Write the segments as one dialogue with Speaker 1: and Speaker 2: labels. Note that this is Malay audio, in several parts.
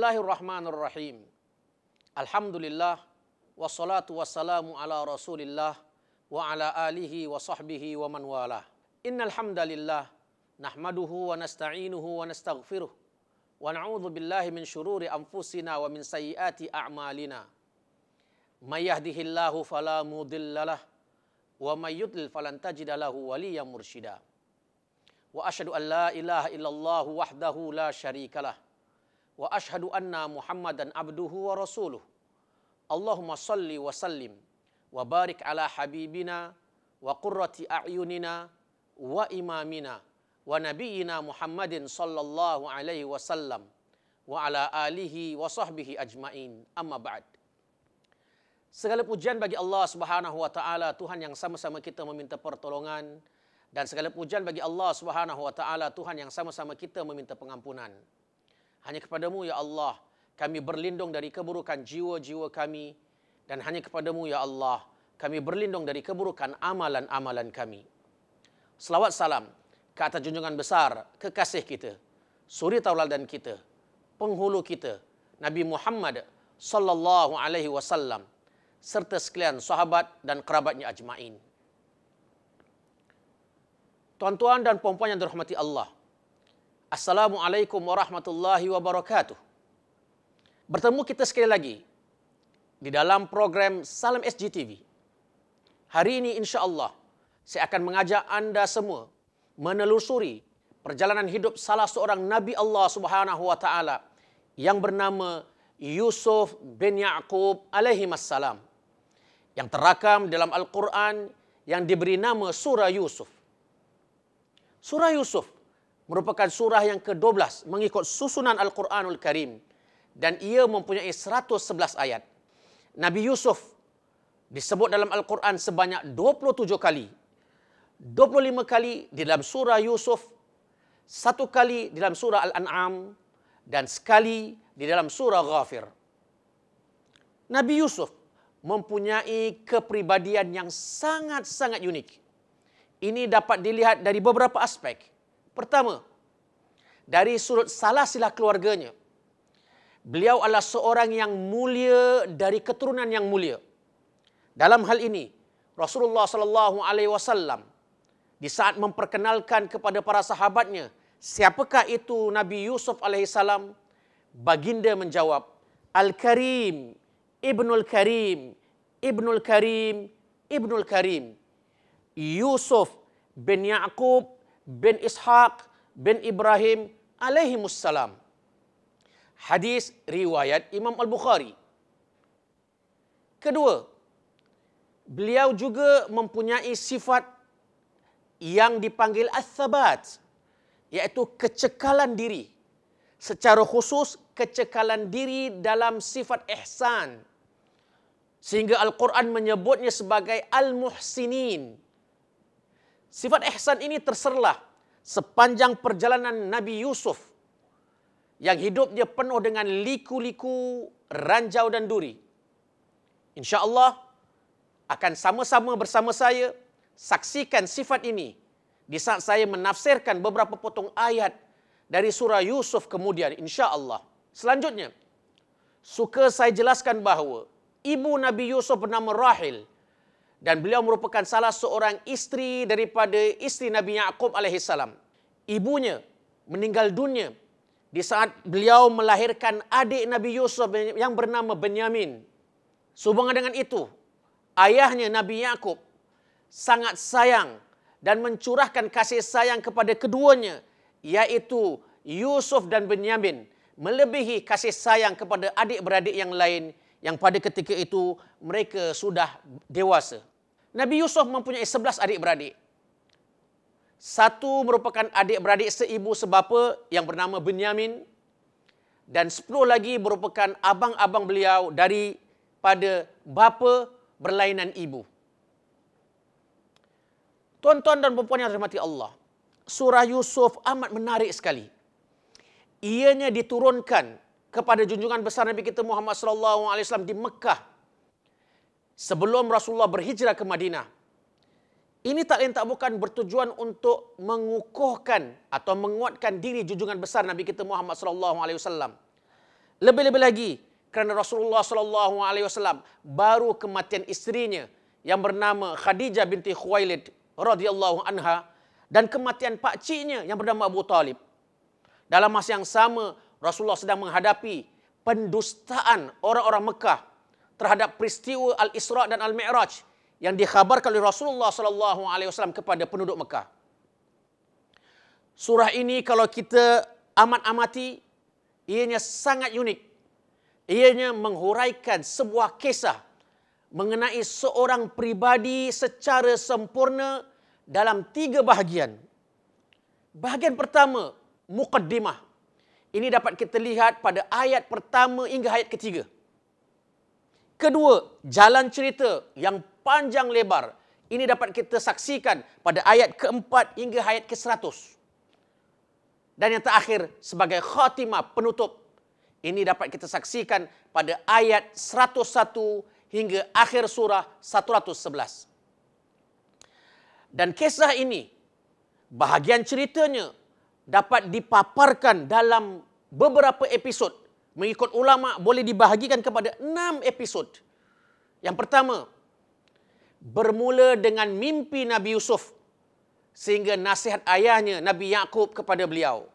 Speaker 1: Bismillahirrahmanirrahim. Alhamdulillah wassalatu wassalamu ala Rasulillah wa ala alihi wa sahbihi wa man walah. Innal hamdalillah nahmaduhu wa nasta'inuhu wa nastaghfiruh wa na'udzu billahi min syururi anfusina wa min sayyiati a'malina. May yahdihillahu fala mudhillalah wa may yudlil falan tajida lahu waliyyan mursyida. Wa asyhadu an la ilaha illallah wahdahu la syarikalah. Wa asyhadu anna Muhammadan abduhu wa rasuluh. Allahumma salli wa sallim wa barik ala habibina wa qurrati a'yunina wa imamina wa nabiyyina Muhammadin sallallahu alaihi wasallam wa ala alihi wa sahbihi ajmain. Amma ba'd. Segala pujian bagi Allah Subhanahu wa taala, Tuhan yang sama-sama kita meminta pertolongan, dan segala pujian bagi Allah Subhanahu wa taala, Tuhan yang sama-sama kita meminta pengampunan. Hanya kepadamu ya Allah kami berlindung dari keburukan jiwa-jiwa kami, dan hanya kepadamu ya Allah kami berlindung dari keburukan amalan-amalan kami. Selawat salam ke atas junjungan besar kekasih kita, suri tauladan kita, penghulu kita, Nabi Muhammad sallallahu alaihi wasallam, serta sekalian sahabat dan kerabatnya ajmain. Tuan-tuan dan puan-puan yang dirahmati Allah, Assalamualaikum warahmatullahi wabarakatuh. Bertemu kita sekali lagi di dalam program Salam SGTV. Hari ini insya-Allah saya akan mengajak anda semua menelusuri perjalanan hidup salah seorang Nabi Allah Subhanahu wa taala yang bernama Yusuf bin Ya'qub alaihi wassalam, yang terakam dalam Al-Quran yang diberi nama Surah Yusuf. Surah Yusuf merupakan surah yang ke-12 mengikut susunan Al-Quranul Karim, dan ia mempunyai 111 ayat. Nabi Yusuf disebut dalam Al-Quran sebanyak 27 kali. 25 kali di dalam surah Yusuf, 1 kali di dalam surah Al-An'am, dan sekali di dalam surah Ghafir. Nabi Yusuf mempunyai kepribadian yang sangat-sangat unik. Ini dapat dilihat dari beberapa aspek. Pertama, dari sudut salasilah keluarganya. Beliau adalah seorang yang mulia dari keturunan yang mulia. Dalam hal ini, Rasulullah sallallahu alaihi wasallam di saat memperkenalkan kepada para sahabatnya siapakah itu Nabi Yusuf alaihissalam, baginda menjawab, Al-Karim, Ibnul Karim, Ibnul Karim, Ibnul Karim. Yusuf bin Ya'qub bin Ishaq bin Ibrahim alaihimussalam. Hadis riwayat Imam Al-Bukhari. Kedua, beliau juga mempunyai sifat yang dipanggil ats-tsabat, iaitu kecekalan diri. Secara khusus kecekalan diri dalam sifat ihsan, sehingga Al-Quran menyebutnya sebagai al-muhsinin. Sifat ihsan ini terserlah sepanjang perjalanan Nabi Yusuf yang hidupnya penuh dengan liku-liku, ranjau dan duri. InsyaAllah akan sama-sama bersama saya saksikan sifat ini di saat saya menafsirkan beberapa potong ayat dari surah Yusuf kemudian, insya-Allah. Selanjutnya, suka saya jelaskan bahawa ibu Nabi Yusuf bernama Rahil, dan beliau merupakan salah seorang isteri daripada isteri Nabi Ya'qub alaihissalam. Ibunya meninggal dunia di saat beliau melahirkan adik Nabi Yusuf yang bernama Benyamin. Sehubungan dengan itu, ayahnya Nabi Ya'qub sangat sayang dan mencurahkan kasih sayang kepada keduanya, yaitu Yusuf dan Benyamin, melebihi kasih sayang kepada adik-beradik yang lain yang pada ketika itu mereka sudah dewasa. Nabi Yusuf mempunyai 11 adik-beradik. Satu merupakan adik-beradik seibu sebapa yang bernama Benyamin, dan 10 lagi merupakan abang-abang beliau daripada bapa berlainan ibu. Tuan-tuan dan puan-puan yang dirahmati Allah, surah Yusuf amat menarik sekali. Ianya diturunkan kepada junjungan besar Nabi kita Muhammad sallallahu alaihi wasallam di Mekah sebelum Rasulullah berhijrah ke Madinah. Ini tak lain tak bukan bertujuan untuk mengukuhkan atau menguatkan diri junjungan besar Nabi kita Muhammad sallallahu alaihi wasallam Lebih-lebih lagi kerana Rasulullah SAW baru kematian isterinya yang bernama Khadijah binti Khuwailid radhiyallahu anha dan kematian pakciknya yang bernama Abu Talib. Dalam masa yang sama, Rasulullah sedang menghadapi pendustaan orang-orang Mekah terhadap peristiwa Al-Isra' dan Al-Mi'raj yang dikhabarkan oleh Rasulullah SAW kepada penduduk Mekah. Surah ini kalau kita amat-amati, ianya sangat unik. Ianya menghuraikan sebuah kisah mengenai seorang pribadi secara sempurna dalam 3 bahagian. Bahagian pertama, muqaddimah. Ini dapat kita lihat pada ayat pertama hingga ayat ketiga. Kedua, jalan cerita yang panjang lebar. Ini dapat kita saksikan pada ayat keempat hingga ayat ke-100. Dan yang terakhir, sebagai khatimah penutup, ini dapat kita saksikan pada ayat 101 hingga akhir surah 111. Dan kisah ini, bahagian ceritanya dapat dipaparkan dalam beberapa episod. Mengikut ulama boleh dibahagikan kepada 6 episod. Yang pertama, bermula dengan mimpi Nabi Yusuf sehingga nasihat ayahnya Nabi Yaqub kepada beliau.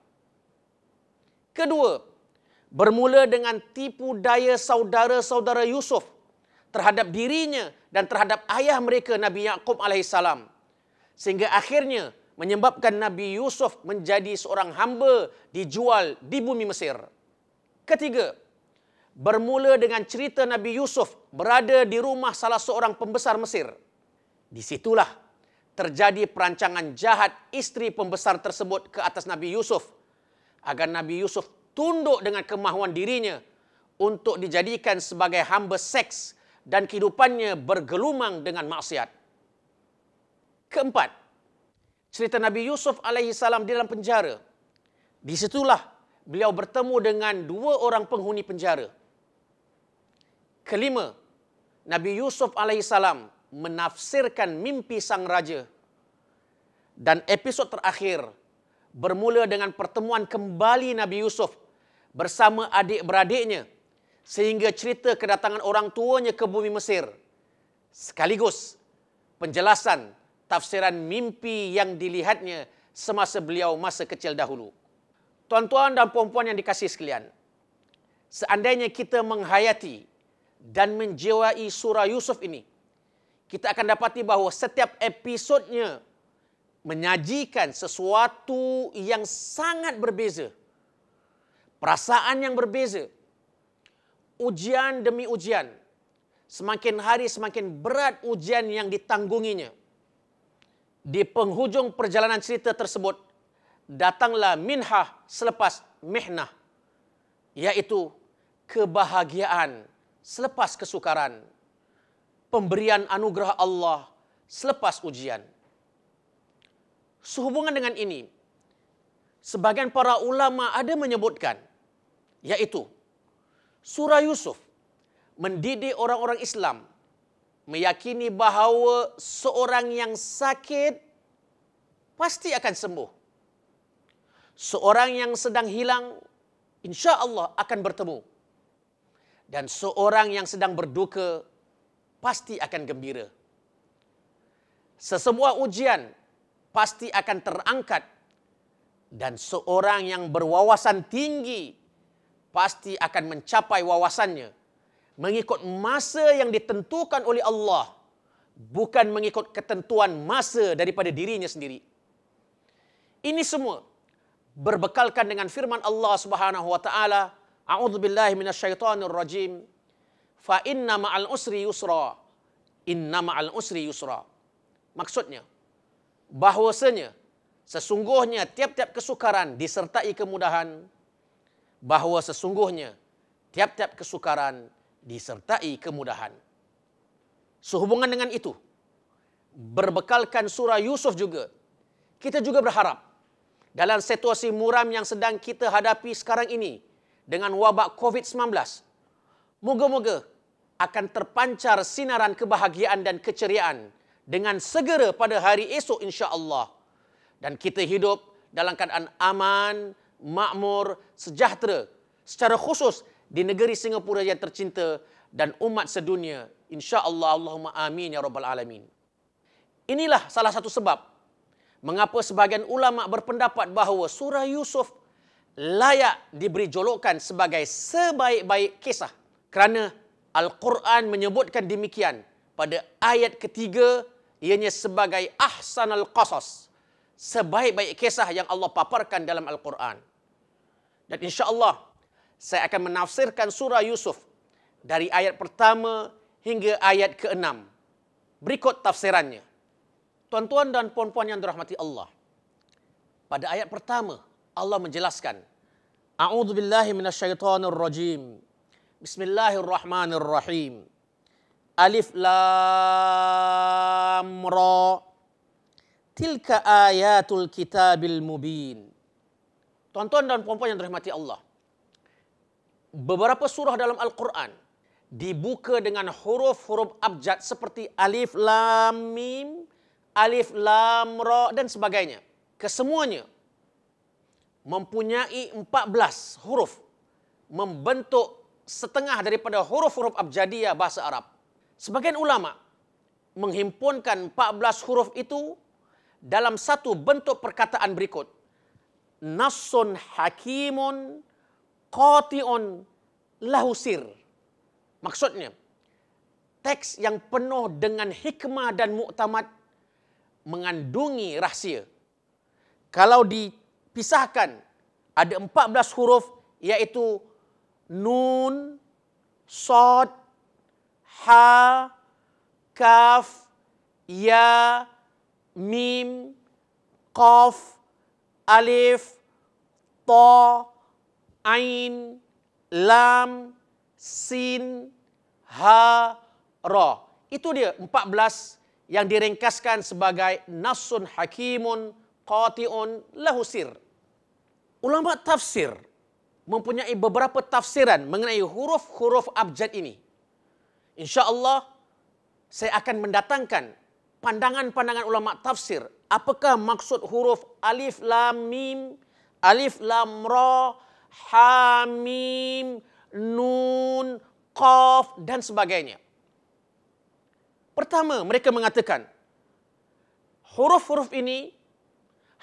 Speaker 1: Kedua, bermula dengan tipu daya saudara-saudara Yusuf terhadap dirinya dan terhadap ayah mereka Nabi Yaqub alaihissalam. Sehingga akhirnya menyebabkan Nabi Yusuf menjadi seorang hamba dijual di bumi Mesir. Ketiga, bermula dengan cerita Nabi Yusuf berada di rumah salah seorang pembesar Mesir. Di situlah terjadi perancangan jahat isteri pembesar tersebut ke atas Nabi Yusuf agar Nabi Yusuf tunduk dengan kemahuan dirinya untuk dijadikan sebagai hamba seks dan kehidupannya bergelumang dengan maksiat. Keempat, cerita Nabi Yusuf alaihissalam di dalam penjara. Di situlah beliau bertemu dengan 2 orang penghuni penjara. Kelima, Nabi Yusuf alaihissalam menafsirkan mimpi sang raja. Dan episod terakhir bermula dengan pertemuan kembali Nabi Yusuf bersama adik-beradiknya sehingga cerita kedatangan orang tuanya ke bumi Mesir sekaligus penjelasan tafsiran mimpi yang dilihatnya semasa beliau masa kecil dahulu. Tuan-tuan dan puan-puan yang dikasihi sekalian, seandainya kita menghayati dan menjiwai surah Yusuf ini, kita akan dapati bahawa setiap episodnya menyajikan sesuatu yang sangat berbeza. Perasaan yang berbeza. Ujian demi ujian. Semakin hari semakin berat ujian yang ditanggunginya. Di penghujung perjalanan cerita tersebut, datanglah minhah selepas mihnah, yaitu kebahagiaan selepas kesukaran, pemberian anugerah Allah selepas ujian. Sehubungan dengan ini, sebagian para ulama ada menyebutkan, yaitu surah Yusuf mendidik orang-orang Islam meyakini bahawa seorang yang sakit pasti akan sembuh. Seorang yang sedang hilang, insya Allah akan bertemu. Dan seorang yang sedang berduka, pasti akan gembira. Sesebuah ujian pasti akan terangkat. Dan seorang yang berwawasan tinggi, pasti akan mencapai wawasannya mengikut masa yang ditentukan oleh Allah, bukan mengikut ketentuan masa daripada dirinya sendiri. Ini semua berbekalkan dengan firman Allah Subhanahu wa taala, a'udzubillahi minasyaitonir rajim, fa inna ma'al usri yusra, inna ma'al usri yusra. Maksudnya bahwasanya sesungguhnya tiap-tiap kesukaran disertai kemudahan, bahawa sesungguhnya tiap-tiap kesukaran disertai kemudahan. Sehubungan dengan itu, berbekalkan surah Yusuf juga, kita juga berharap dalam situasi muram yang sedang kita hadapi sekarang ini dengan wabak COVID-19, moga-moga akan terpancar sinaran kebahagiaan dan keceriaan dengan segera pada hari esok insya-Allah. Dan kita hidup dalam keadaan aman, makmur, sejahtera, secara khusus di negeri Singapura yang tercinta dan umat sedunia. InsyaAllah, Allahumma amin ya rabbal alamin. Inilah salah satu sebab mengapa sebahagian ulama berpendapat bahawa surah Yusuf layak diberi julukan sebagai sebaik-baik kisah. Kerana Al-Quran menyebutkan demikian pada ayat ketiga, ianya sebagai ahsanal qasas, sebaik-baik kisah yang Allah paparkan dalam Al-Quran. Dan insya-Allah saya akan menafsirkan surah Yusuf dari ayat pertama hingga ayat ke-6. Berikut tafsirannya. Tuan-tuan dan puan-puan yang dirahmati Allah. Pada ayat pertama, Allah menjelaskan, A'udzubillahi minasyaitonirrajim. Bismillahirrahmanirrahim. Alif lam ra. Tilka ayatul kitabil mubin. Tuan-tuan dan puan-puan yang dirahmati Allah. Beberapa surah dalam Al-Quran dibuka dengan huruf-huruf abjad seperti alif lam mim, alif lam ra dan sebagainya. Kesemuanya mempunyai 14 huruf, membentuk setengah daripada huruf-huruf abjadiyah bahasa Arab. Sebagian ulama menghimpunkan 14 huruf itu dalam satu bentuk perkataan berikut. Nassun hakimun qati'un lahu sir. Maksudnya, teks yang penuh dengan hikmah dan muktamad mengandungi rahsia. Kalau dipisahkan, ada 14 huruf, iaitu nun, sod, ha, kaf, ya, mim, qaf, alif, ta, ain, lam, sin, ha, ra. Itu dia 14 yang diringkaskan sebagai nassun hakimun qati'un lahu sir. Ulama tafsir mempunyai beberapa tafsiran mengenai huruf-huruf abjad ini. Insya-Allah saya akan mendatangkan pandangan-pandangan ulama tafsir. Apakah maksud huruf alif lam mim, alif lam ra, ha mim, nun, qaf dan sebagainya. Pertama, mereka mengatakan huruf-huruf ini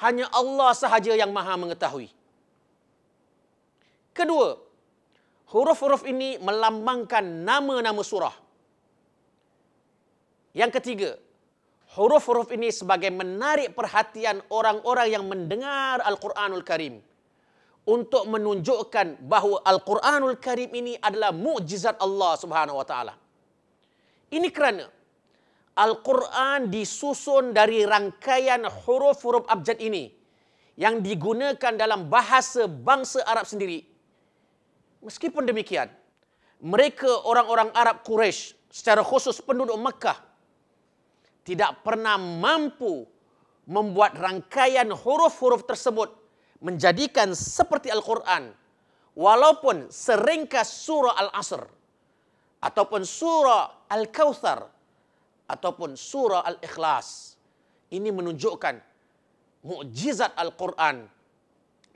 Speaker 1: hanya Allah sahaja yang Maha mengetahui. Kedua, huruf-huruf ini melambangkan nama-nama surah. Yang ketiga, huruf-huruf ini sebagai menarik perhatian orang-orang yang mendengar Al-Quranul Karim untuk menunjukkan bahawa Al-Quranul Karim ini adalah mukjizat Allah Subhanahu wa taala. Ini kerana Al-Quran disusun dari rangkaian huruf-huruf abjad ini yang digunakan dalam bahasa bangsa Arab sendiri. Meskipun demikian, mereka orang-orang Arab Quraisy, secara khusus penduduk Mekah, tidak pernah mampu membuat rangkaian huruf-huruf tersebut menjadikan seperti Al-Quran, walaupun seringkas surah Al-Asr, ataupun surah Al-Kautsar, ataupun surah Al-Ikhlas. Ini menunjukkan mukjizat Al-Quran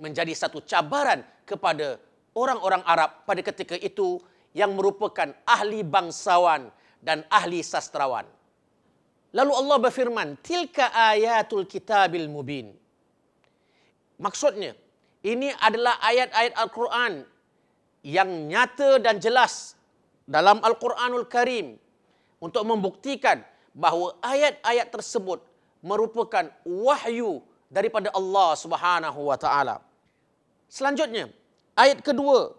Speaker 1: menjadi satu cabaran kepada orang-orang Arab pada ketika itu yang merupakan ahli bangsawan dan ahli sastrawan. Lalu Allah berfirman, tilka ayatul kitabil mubin. Maksudnya, ini adalah ayat-ayat Al-Quran yang nyata dan jelas dalam Al-Quranul Karim untuk membuktikan bahawa ayat-ayat tersebut merupakan wahyu daripada Allah Subhanahu wa taala. Selanjutnya, ayat kedua,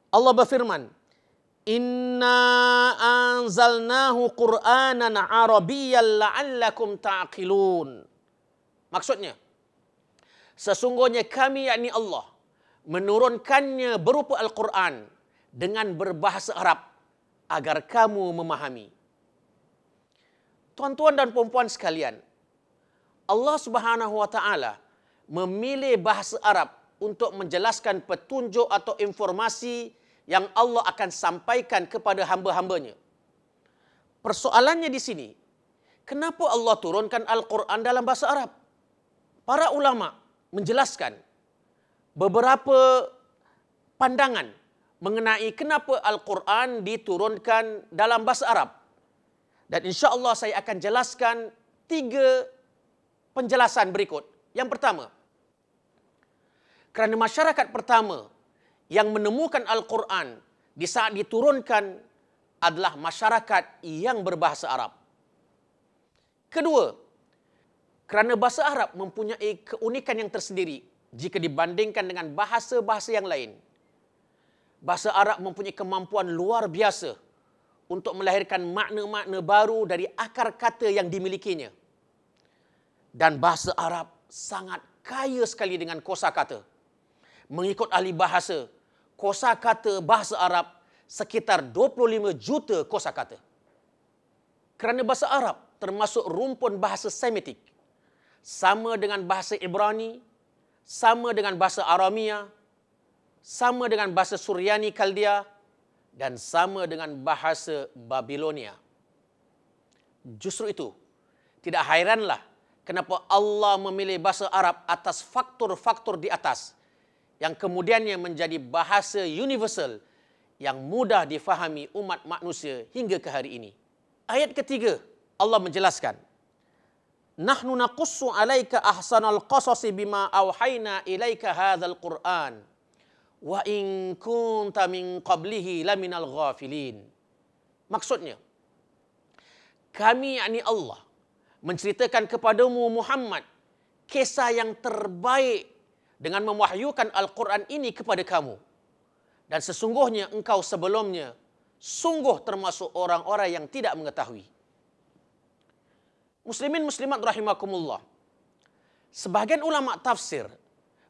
Speaker 1: Allah berfirman, Inna anzalnahu Qur'anan Arabiyyan la'allakum ta'qilun. Maksudnya, sesungguhnya kami, yakni Allah, menurunkannya berupa Al-Quran dengan berbahasa Arab agar kamu memahami. Tuan-tuan dan puan-puan sekalian, Allah Subhanahu wa taala memilih bahasa Arab untuk menjelaskan petunjuk atau informasi yang Allah akan sampaikan kepada hamba-hambanya. Persoalannya di sini, kenapa Allah turunkan Al-Quran dalam bahasa Arab? Para ulama menjelaskan beberapa pandangan mengenai kenapa Al-Quran diturunkan dalam bahasa Arab. Dan insya Allah saya akan jelaskan 3 penjelasan berikut. Yang pertama, kerana masyarakat pertama yang menemukan Al-Quran di saat diturunkan adalah masyarakat yang berbahasa Arab. Kedua, kerana bahasa Arab mempunyai keunikan yang tersendiri jika dibandingkan dengan bahasa-bahasa yang lain. Bahasa Arab mempunyai kemampuan luar biasa untuk melahirkan makna-makna baru dari akar kata yang dimilikinya. Dan bahasa Arab sangat kaya sekali dengan kosakata. Mengikut ahli bahasa, kosakata bahasa Arab sekitar 25 juta kosakata. Kerana bahasa Arab termasuk rumpun bahasa Semitik, sama dengan bahasa Ibrani, sama dengan bahasa Aramia, sama dengan bahasa Suryani Kaldea, dan sama dengan bahasa Babilonia. Justru itu, tidak hairanlah kenapa Allah memilih bahasa Arab atas faktor-faktor di atas, yang kemudiannya menjadi bahasa universal yang mudah difahami umat manusia hingga ke hari ini. Ayat ketiga, Allah menjelaskan, Nahnu naqussu alaika ahsanal qasasi bima awhayna ilaika hadzal Qur'an wa in kunta min qablihi laminal ghafilin. Maksudnya, kami yakni Allah menceritakan kepadamu Muhammad kisah yang terbaik dengan mewahyukan Al-Quran ini kepada kamu. Dan sesungguhnya engkau sebelumnya sungguh termasuk orang-orang yang tidak mengetahui. Muslimin muslimat rahimakumullah. Sebahagian ulama tafsir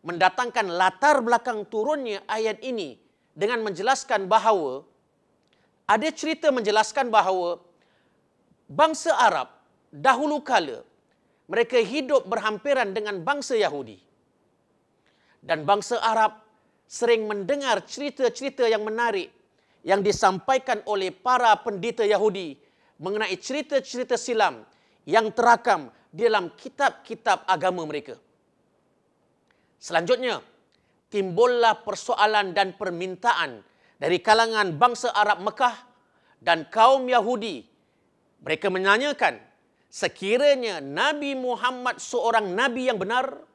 Speaker 1: mendatangkan latar belakang turunnya ayat ini dengan menjelaskan bahawa ada cerita menjelaskan bahawa bangsa Arab dahulu kala mereka hidup berhampiran dengan bangsa Yahudi. Dan bangsa Arab sering mendengar cerita-cerita yang menarik yang disampaikan oleh para pendeta Yahudi mengenai cerita-cerita silam yang terakam di dalam kitab-kitab agama mereka. Selanjutnya, timbullah persoalan dan permintaan dari kalangan bangsa Arab Mekah dan kaum Yahudi. Mereka menanyakan, sekiranya Nabi Muhammad seorang Nabi yang benar,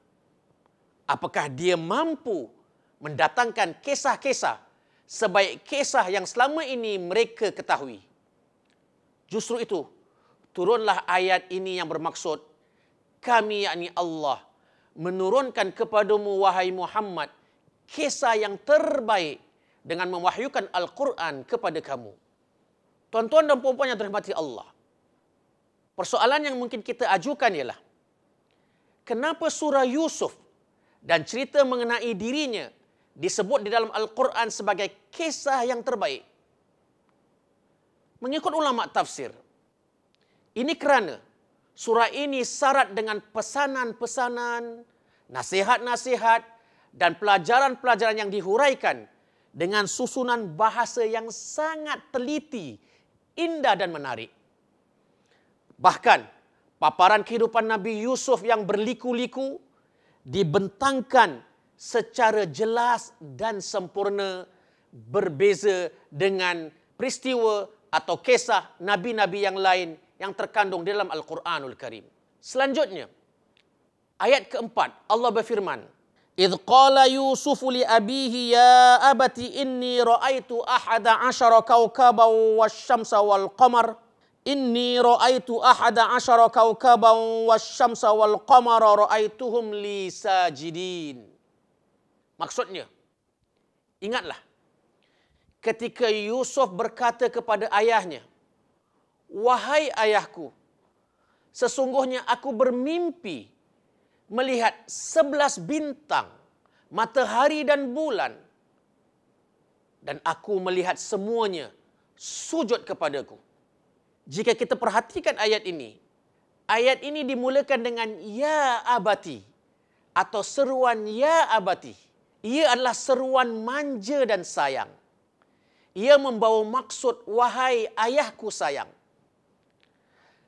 Speaker 1: apakah dia mampu mendatangkan kisah-kisah sebaik kisah yang selama ini mereka ketahui? Justru itu, turunlah ayat ini yang bermaksud, kami yakni Allah menurunkan kepadamu wahai Muhammad kisah yang terbaik dengan mewahyukan Al-Quran kepada kamu. Tuan-tuan dan puan-puan yang dirahmati Allah, persoalan yang mungkin kita ajukan ialah, kenapa surah Yusuf dan cerita mengenai dirinya disebut di dalam Al-Quran sebagai kisah yang terbaik? Mengikut ulama tafsir, ini kerana surah ini syarat dengan pesanan-pesanan, nasihat-nasihat dan pelajaran-pelajaran yang dihuraikan dengan susunan bahasa yang sangat teliti, indah dan menarik. Bahkan, paparan kehidupan Nabi Yusuf yang berliku-liku dibentangkan secara jelas dan sempurna, berbeza dengan peristiwa atau kisah nabi-nabi yang lain yang terkandung dalam Al-Quranul Karim. Selanjutnya, ayat keempat, Allah berfirman, "Idh qala Yusufu li abihi ya abati inni ra'aitu ahada asyara kawkaban wasyamsa wal qamar. Inni ra'aitu ahada asyara kawkaban wasyamsa wal qamara ra'aituhum li sajidin." Maksudnya, ingatlah ketika Yusuf berkata kepada ayahnya, "Wahai ayahku, sesungguhnya aku bermimpi melihat 11 bintang, matahari dan bulan, dan aku melihat semuanya sujud kepadaku." Jika kita perhatikan ayat ini dimulakan dengan ya abati atau seruan ya abati. Ia adalah seruan manja dan sayang. Ia membawa maksud wahai ayahku sayang.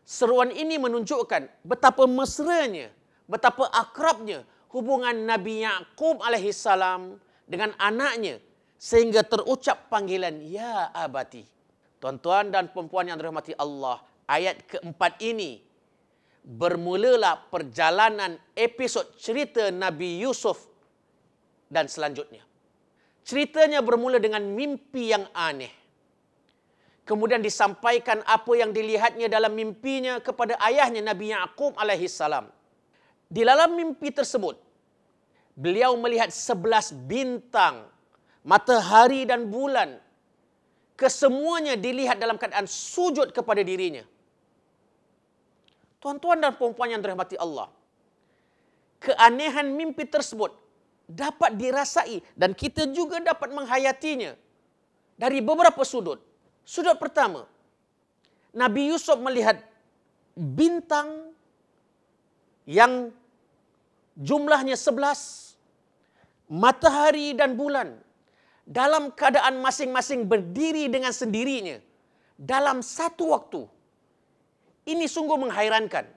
Speaker 1: Seruan ini menunjukkan betapa mesranya, betapa akrabnya hubungan Nabi Yaqub alaihissalam dengan anaknya sehingga terucap panggilan ya abati. Tuan-tuan dan puan-puan yang dirahmati Allah, ayat keempat ini bermulalah perjalanan episod cerita Nabi Yusuf dan selanjutnya. Ceritanya bermula dengan mimpi yang aneh. Kemudian disampaikan apa yang dilihatnya dalam mimpinya kepada ayahnya Nabi Yaqub alaihissalam. Di dalam mimpi tersebut, beliau melihat 11 bintang, matahari dan bulan. Kesemuanya dilihat dalam keadaan sujud kepada dirinya. Tuan-tuan dan puan-puan yang dirahmati Allah, keanehan mimpi tersebut dapat dirasai dan kita juga dapat menghayatinya dari beberapa sudut. Sudut pertama, Nabi Yusuf melihat bintang yang jumlahnya 11, matahari dan bulan dalam keadaan masing-masing berdiri dengan sendirinya dalam satu waktu. Ini sungguh menghairankan.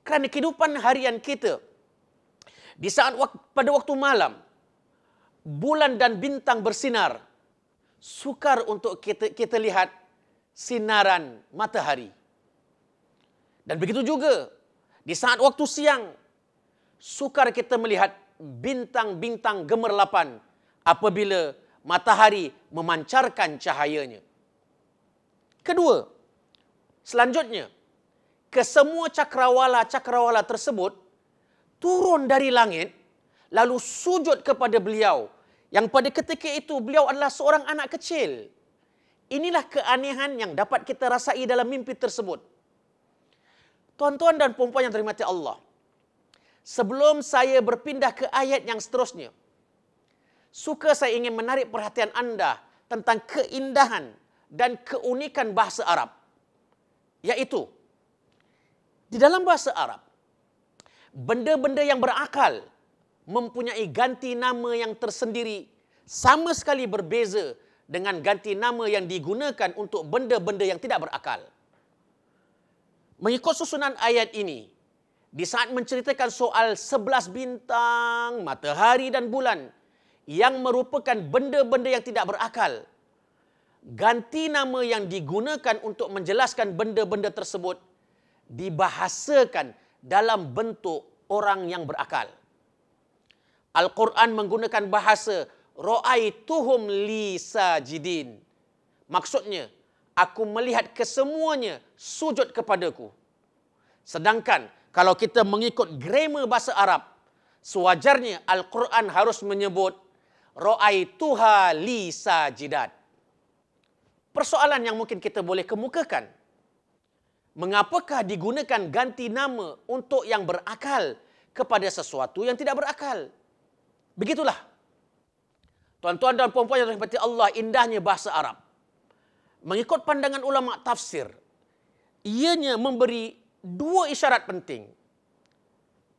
Speaker 1: Kerana kehidupan harian kita, di saat pada waktu malam, bulan dan bintang bersinar, sukar untuk kita lihat sinaran matahari. Dan begitu juga, di saat waktu siang, sukar kita melihat bintang-bintang gemerlapan apabila matahari memancarkan cahayanya. Kedua, selanjutnya, kesemua cakrawala-cakrawala tersebut turun dari langit, lalu sujud kepada beliau, yang pada ketika itu beliau adalah seorang anak kecil. Inilah keanehan yang dapat kita rasai dalam mimpi tersebut. Tuan-tuan dan puan-puan yang dirahmati Allah, sebelum saya berpindah ke ayat yang seterusnya, suka saya ingin menarik perhatian anda tentang keindahan dan keunikan bahasa Arab. Yaitu, di dalam bahasa Arab, benda-benda yang berakal mempunyai ganti nama yang tersendiri, sama sekali berbeza dengan ganti nama yang digunakan untuk benda-benda yang tidak berakal. Mengikut susunan ayat ini, di saat menceritakan soal 11 bintang, matahari dan bulan yang merupakan benda-benda yang tidak berakal, ganti nama yang digunakan untuk menjelaskan benda-benda tersebut dibahasakan dalam bentuk orang yang berakal. Al-Quran menggunakan bahasa ra'aituhum li sajidin. Maksudnya, aku melihat kesemuanya sujud kepadaku. Sedangkan kalau kita mengikut grammar bahasa Arab, sewajarnya Al-Quran harus menyebut ra'aituha li sajidat. Persoalan yang mungkin kita boleh kemukakan, mengapakah digunakan ganti nama untuk yang berakal kepada sesuatu yang tidak berakal? Begitulah. Tuan-tuan dan puan-puan yang dirahmati Allah, indahnya bahasa Arab. Mengikut pandangan ulama tafsir, ianya memberi dua isyarat penting.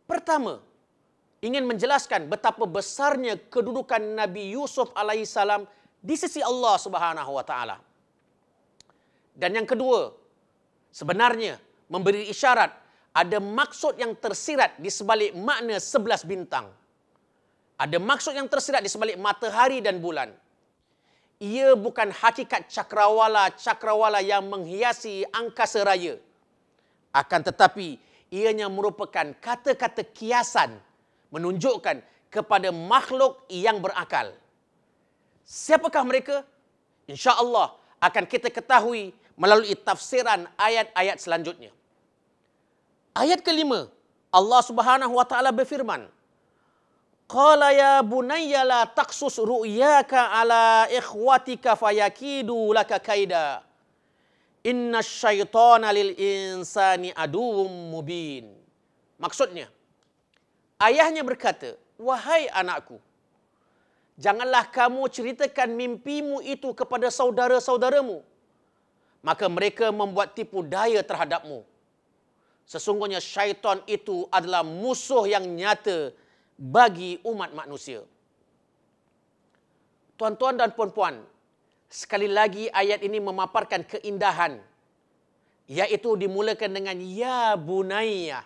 Speaker 1: Pertama, ingin menjelaskan betapa besarnya kedudukan Nabi Yusuf alaihissalam di sisi Allah Subhanahu wa taala. Dan yang kedua, sebenarnya memberi isyarat ada maksud yang tersirat di sebalik makna 11 bintang. Ada maksud yang tersirat di sebalik matahari dan bulan. Ia bukan hakikat cakrawala-cakrawala yang menghiasi angkasa raya. Akan tetapi, ianya merupakan kata-kata kiasan menunjukkan kepada makhluk yang berakal. Siapakah mereka? InsyaAllah akan kita ketahui melalui tafsiran ayat-ayat selanjutnya. Ayat kelima, Allah Subhanahu wa taala berfirman, Qala ya bunayya la taqsus ru'yaka ala ikhwatika fayakidu laka kaida. Inna syaitana lil insani aduwwum mubin. Maksudnya, ayahnya berkata, wahai anakku, janganlah kamu ceritakan mimpimu itu kepada saudara-saudaramu. Maka mereka membuat tipu daya terhadapmu. Sesungguhnya syaitan itu adalah musuh yang nyata bagi umat manusia. Tuan-tuan dan puan-puan, sekali lagi ayat ini memaparkan keindahan, yaitu dimulakan dengan ya bunayya.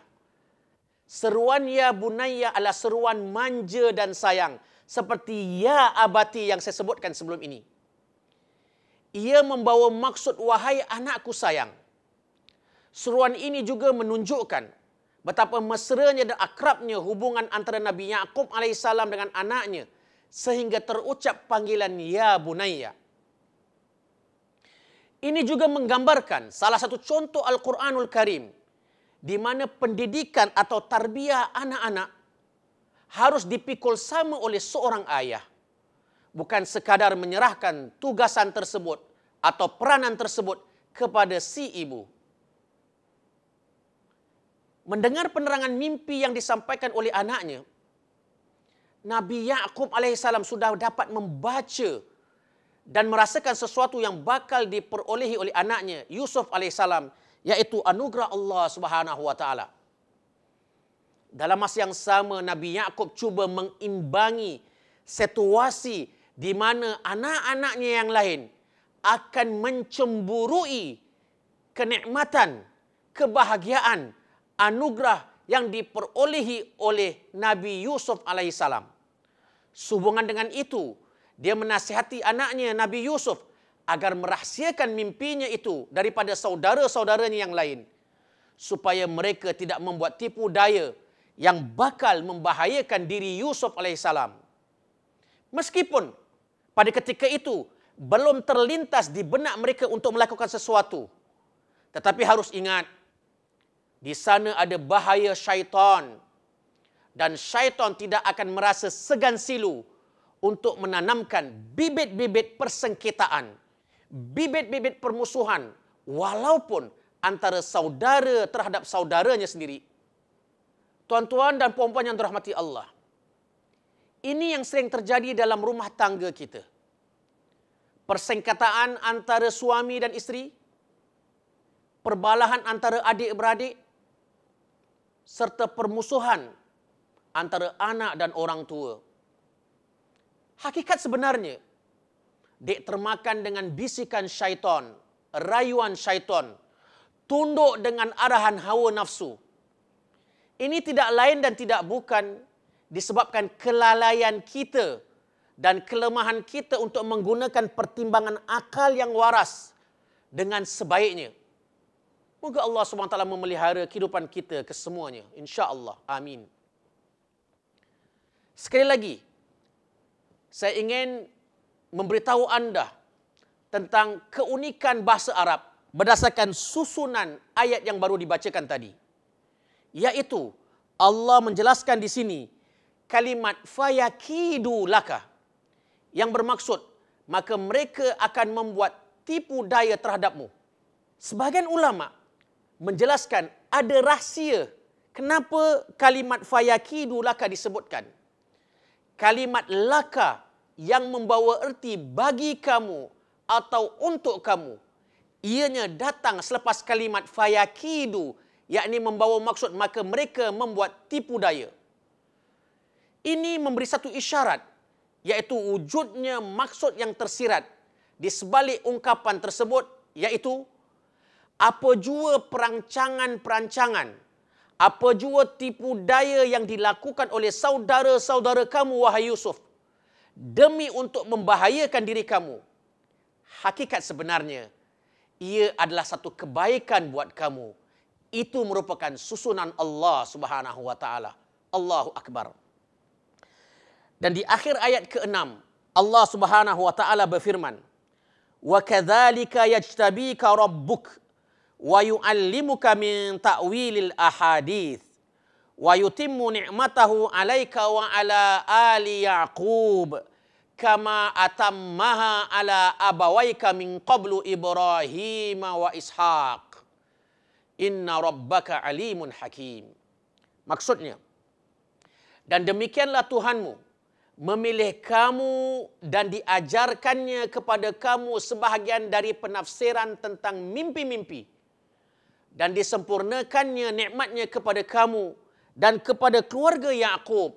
Speaker 1: Seruan ya bunayya adalah seruan manja dan sayang. seperti ya abati yang saya sebutkan sebelum ini. Ia membawa maksud wahai anakku sayang. Seruan ini juga menunjukkan betapa mesranya dan akrabnya hubungan antara Nabi Yaqub alaihissalam dengan anaknya sehingga terucap panggilan ya bunayya. Ini juga menggambarkan salah satu contoh Al-Quranul Karim di mana pendidikan atau tarbiyah anak-anak harus dipikul sama oleh seorang ayah. Bukan sekadar menyerahkan tugasan tersebut atau peranan tersebut kepada si ibu. Mendengar penerangan mimpi yang disampaikan oleh anaknya, Nabi Yaqub alaihissalam sudah dapat membaca dan merasakan sesuatu yang bakal diperolehi oleh anaknya Yusuf alaihissalam, yaitu anugerah Allah Subhanahu wa taala. Dalam masa yang sama, Nabi Yaqub cuba mengimbangi situasi di mana anak-anaknya yang lain akan mencemburui kenikmatan, kebahagiaan, anugerah yang diperolehi oleh Nabi Yusuf alaihissalam. Sehubungan dengan itu, dia menasihati anaknya Nabi Yusuf agar merahsiakan mimpinya itu daripada saudara-saudaranya yang lain, supaya mereka tidak membuat tipu daya yang bakal membahayakan diri Yusuf alaihissalam. Meskipun pada ketika itu belum terlintas di benak mereka untuk melakukan sesuatu, tetapi harus ingat, di sana ada bahaya syaitan, dan syaitan tidak akan merasa segan silu untuk menanamkan bibit-bibit persengketaan, bibit-bibit permusuhan, walaupun antara saudara terhadap saudaranya sendiri. Tuan-tuan dan puan-puan yang dirahmati Allah, ini yang sering terjadi dalam rumah tangga kita. Persengketaan antara suami dan isteri, perbalahan antara adik-beradik, serta permusuhan antara anak dan orang tua. Hakikat sebenarnya, dek termakan dengan bisikan syaitan, rayuan syaitan, tunduk dengan arahan hawa nafsu. Ini tidak lain dan tidak bukan disebabkan kelalaian kita dan kelemahan kita untuk menggunakan pertimbangan akal yang waras dengan sebaiknya. Moga Allah SWT memelihara kehidupan kita kesemuanya. InsyaAllah. Amin. Sekali lagi, saya ingin memberitahu anda tentang keunikan bahasa Arab berdasarkan susunan ayat yang baru dibacakan tadi. Yaitu, Allah menjelaskan di sini kalimat fayakidu laka, yang bermaksud, maka mereka akan membuat tipu daya terhadapmu. Sebahagian ulama menjelaskan ada rahsia kenapa kalimat fayakidu laka disebutkan. Kalimat laka yang membawa erti bagi kamu atau untuk kamu, ianya datang selepas kalimat fayakidu, yakni membawa maksud maka mereka membuat tipu daya. Ini memberi satu isyarat, yaitu wujudnya maksud yang tersirat di sebalik ungkapan tersebut, yaitu apa jua perancangan-perancangan, apa jua tipu daya yang dilakukan oleh saudara-saudara kamu, wahai Yusuf, demi untuk membahayakan diri kamu, hakikat sebenarnya, ia adalah satu kebaikan buat kamu. Itu merupakan susunan Allah Subhanahu wa taala. Allahu Akbar. Dan di akhir ayat ke-6, Allah Subhanahu wa taala berfirman, "Wa kadzalika yajtabika rabbuk wa yu'allimuka min ta'wilil ahadits wa yutimmu ni'matahu 'alaika wa 'ala ali Yaqub kama atammaha 'ala abawaika min qablu Ibrahim wa Ishaq. Inna rabbaka alimun hakim." Maksudnya, dan demikianlah Tuhanmu memilih kamu dan diajarkannya kepada kamu sebahagian dari penafsiran tentang mimpi-mimpi, dan disempurnakannya nikmatnya kepada kamu dan kepada keluarga Yaqub,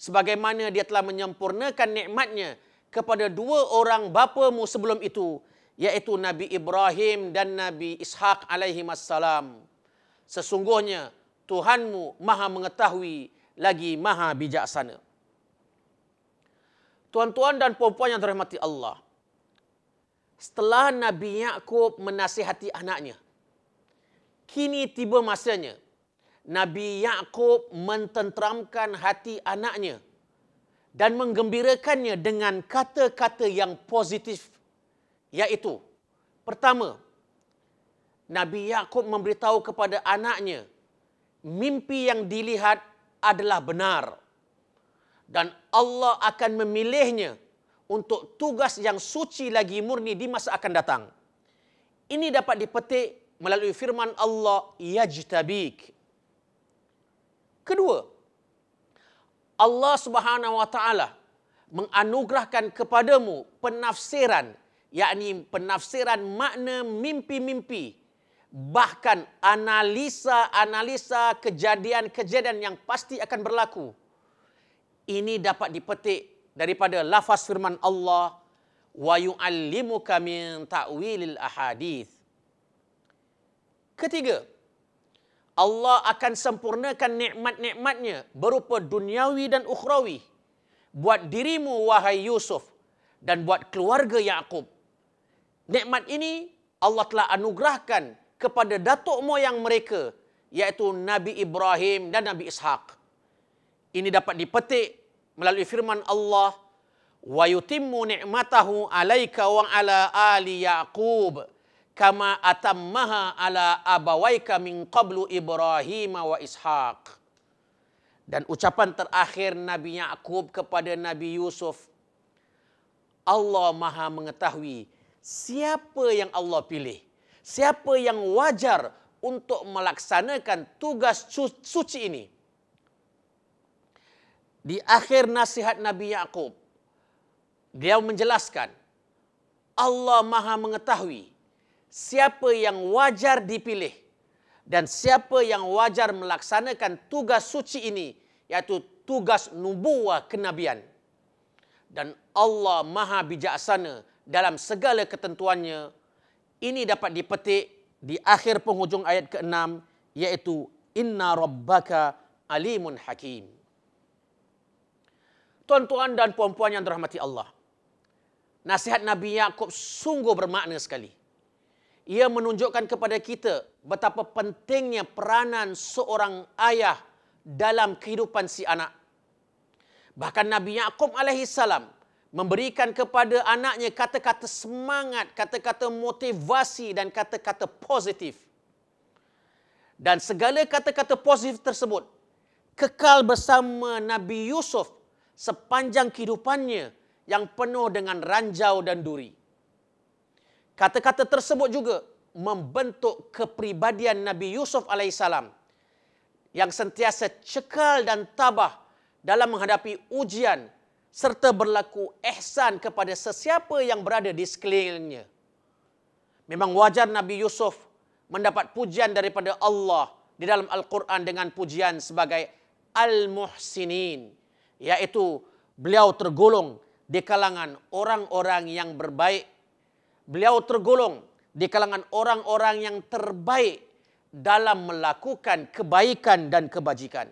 Speaker 1: sebagaimana dia telah menyempurnakan nikmatnya kepada dua orang bapamu sebelum itu, yaitu Nabi Ibrahim dan Nabi Ishaq alaihi wassalam. Sesungguhnya Tuhanmu maha mengetahui lagi maha bijaksana. Tuan-tuan dan puan-puan yang dirahmati Allah, setelah Nabi Yaqub menasihati anaknya, kini tiba masanya Nabi Yaqub mententeramkan hati anaknya dan menggembirakannya dengan kata-kata yang positif, yaitu pertama, Nabi Yaqub memberitahu kepada anaknya mimpi yang dilihat adalah benar dan Allah akan memilihnya untuk tugas yang suci lagi murni di masa akan datang. Ini dapat dipetik melalui firman Allah, yajtabik. Kedua, Allah Subhanahu wa taala menganugerahkan kepadamu penafsiran, yakni penafsiran makna mimpi-mimpi, bahkan analisa kejadian-kejadian yang pasti akan berlaku. Ini dapat dipetik daripada lafaz firman Allah, wa yu'allimuka min ta'wilil ahadits. Ketiga, Allah akan sempurnakan nikmat-nikmatnya berupa duniawi dan ukhrawi buat dirimu wahai Yusuf dan buat keluarga Yaqub. Nikmat ini Allah telah anugerahkan kepada datuk moyang mereka, iaitu Nabi Ibrahim dan Nabi Ishaq. Ini dapat dipetik melalui firman Allah, wa yutimmu ni'matahu 'alaika wa 'ala ali Yaqub kama atammaha 'ala abawaika min qablu Ibrahim wa Ishaq. Dan ucapan terakhir Nabi Yaqub kepada Nabi Yusuf, Allah Maha mengetahui siapa yang Allah pilih, siapa yang wajar untuk melaksanakan tugas suci ini. Di akhir nasihat Nabi Yaqub, beliau menjelaskan, Allah Maha mengetahui siapa yang wajar dipilih dan siapa yang wajar melaksanakan tugas suci ini, iaitu tugas nubuwah kenabian. Dan Allah Maha bijaksana dalam segala ketentuannya. Ini dapat dipetik di akhir penghujung ayat ke-6, iaitu inna rabbaka alimun hakim. Tuan-tuan dan puan-puan yang dirahmati Allah, nasihat Nabi Yaqub sungguh bermakna sekali. Ia menunjukkan kepada kita betapa pentingnya peranan seorang ayah dalam kehidupan si anak. Bahkan Nabi Yaqub alaihi salam memberikan kepada anaknya kata-kata semangat, kata-kata motivasi dan kata-kata positif. Dan segala kata-kata positif tersebut kekal bersama Nabi Yusuf sepanjang kehidupannya yang penuh dengan ranjau dan duri. Kata-kata tersebut juga membentuk kepribadian Nabi Yusuf alaihissalam yang sentiasa cekal dan tabah dalam menghadapi ujian serta berlaku ihsan kepada sesiapa yang berada di sekelilingnya. Memang wajar Nabi Yusuf mendapat pujian daripada Allah di dalam Al-Quran dengan pujian sebagai Al-Muhsinin, iaitu beliau tergolong di kalangan orang-orang yang berbaik. Beliau tergolong di kalangan orang-orang yang terbaik dalam melakukan kebaikan dan kebajikan.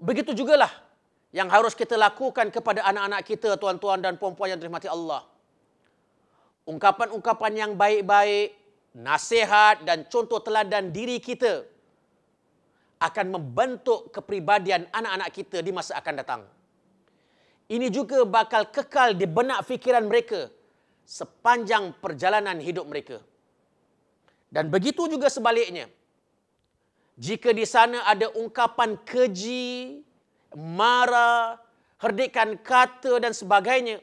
Speaker 1: Begitu jugalah yang harus kita lakukan kepada anak-anak kita, tuan-tuan dan puan-puan yang dirahmati Allah. Ungkapan-ungkapan yang baik-baik, nasihat dan contoh teladan diri kita akan membentuk kepribadian anak-anak kita di masa akan datang. Ini juga bakal kekal di benak fikiran mereka sepanjang perjalanan hidup mereka. Dan begitu juga sebaliknya. Jika di sana ada ungkapan keji, marah, herdikan kata dan sebagainya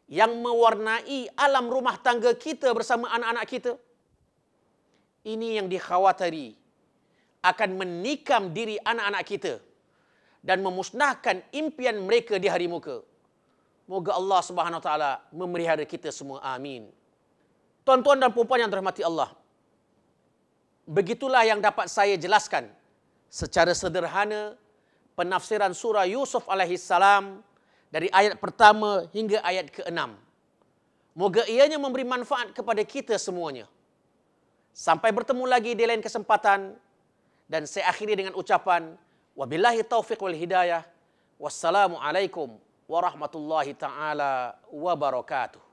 Speaker 1: yang mewarnai alam rumah tangga kita bersama anak-anak kita, ini yang dikhawatiri akan menikam diri anak-anak kita dan memusnahkan impian mereka di hari muka. Moga Allah Subhanahu Wa Taala memelihara kita semua. Amin. Tuan-tuan dan puan-puan yang dirahmati Allah, begitulah yang dapat saya jelaskan secara sederhana penafsiran surah Yusuf alaihissalam dari ayat pertama hingga ayat ke-6. Moga ianya memberi manfaat kepada kita semuanya. Sampai bertemu lagi di lain kesempatan, dan saya akhiri dengan ucapan wabillahi taufiq wal hidayah. Wassalamualaikum warahmatullahi taala wabarakatuh.